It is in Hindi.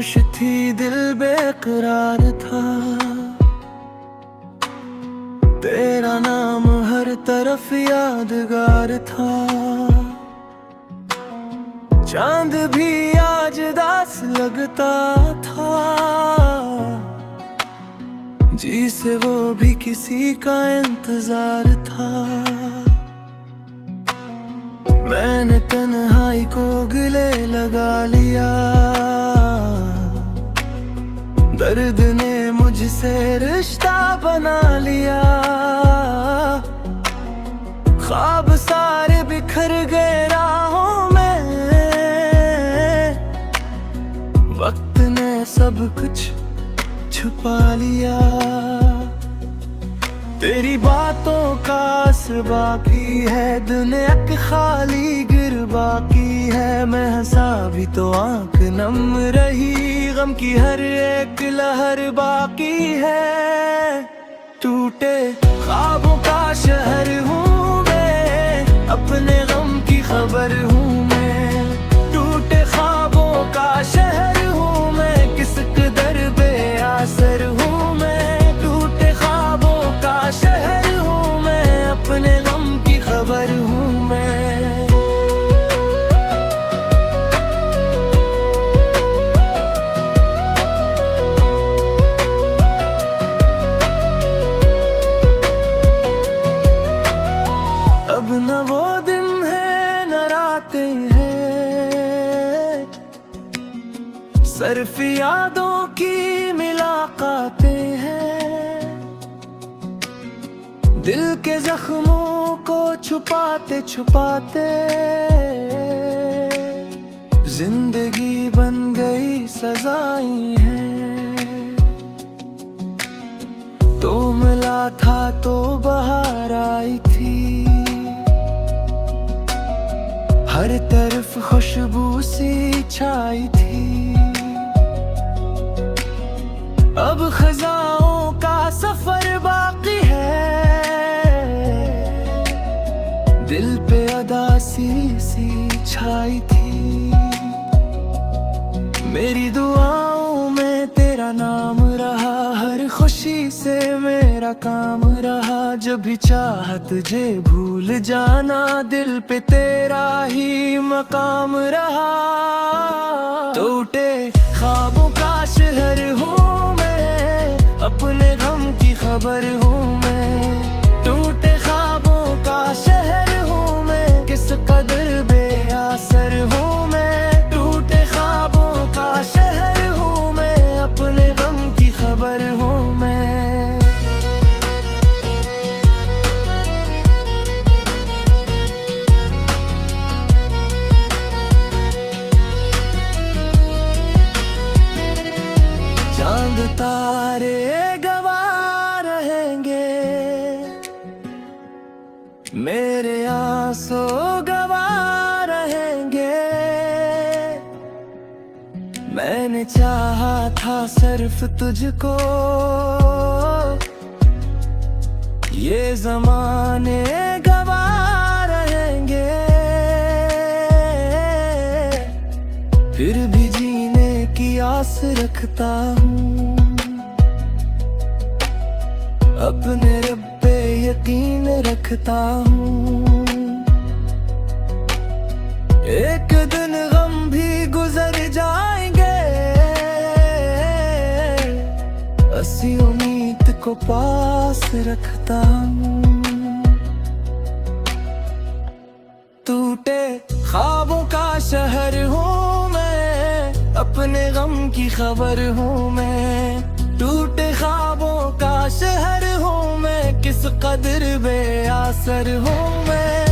खामोश थी, दिल बेकरार था। तेरा नाम हर तरफ यादगार था। चांद भी आज दास लगता था, जी से वो भी किसी का इंतजार था। मैंने तन्हाई को गले लगा लिया, दर्द ने मुझसे रिश्ता बना लिया। ख्वाब सारे बिखर गए राहों में, वक्त ने सब कुछ छुपा लिया। तेरी बातों का असर बाकी है, दुनिया की खाली गिर बाकी है। मैं हंसा भी तो आंख नम रही, गम की हर एक लहर बाकी है। टूटे ख्वाबों का शहर हूँ मैं, अपने गम की खबर हूँ मैं। टूटे ख्वाबों का शहर हूँ मैं, किस कदर बेअसर हूँ मैं। टूटे ख्वाबों का शहर हूँ मैं, अपने गम की खबर हूँ मैं। अब न वो दिन है न रातें हैं, सिर्फ यादों की मुलाकातें हैं। दिल के जख्मों को छुपाते छुपाते जिंदगी बन गई सजाई है। तो मिला था तो बहार आई थी, हर तरफ खुशबू सी छाई थी। अब खजाओं का सफर बाकी है, दिल पे अदासी सी छाई थी। मेरी दुआओं में तेरा नाम रहा, हर खुशी से मेरा काम रहा। जब भी चाह तुझे भूल जाना, दिल पे तेरा ही मकाम रहा। टूटे ख्वाबों का शहर हूँ मैं, अपने गम की खबर हूँ मैं। टूटे ख्वाबों का शहर हूँ मैं, किस कदर बेअसर हूँ मैं। टूटे ख्वाबों का शहर हूँ मैं, अपने गम की खबर हूँ मैं। चांद तारे गवाह रहेंगे, मेरे आंसू गवाह रहेंगे। मैंने चाहा था सिर्फ तुझको, ये ज़माने गवाह रहेंगे। फिर भी जीने की आस रखता हूँ, अपने रब पे यकीन रखता हूँ। एक दिन गम भी गुजर जाएंगे, ऐसी उम्मीद को पास रखता हूँ। टूटे ख्वाबों का शहर हूँ मैं, अपने गम की खबर हूँ मैं। टूटे ख्वाबों का शहर हूँ मैं, किस कदर बेअसर हूँ मैं।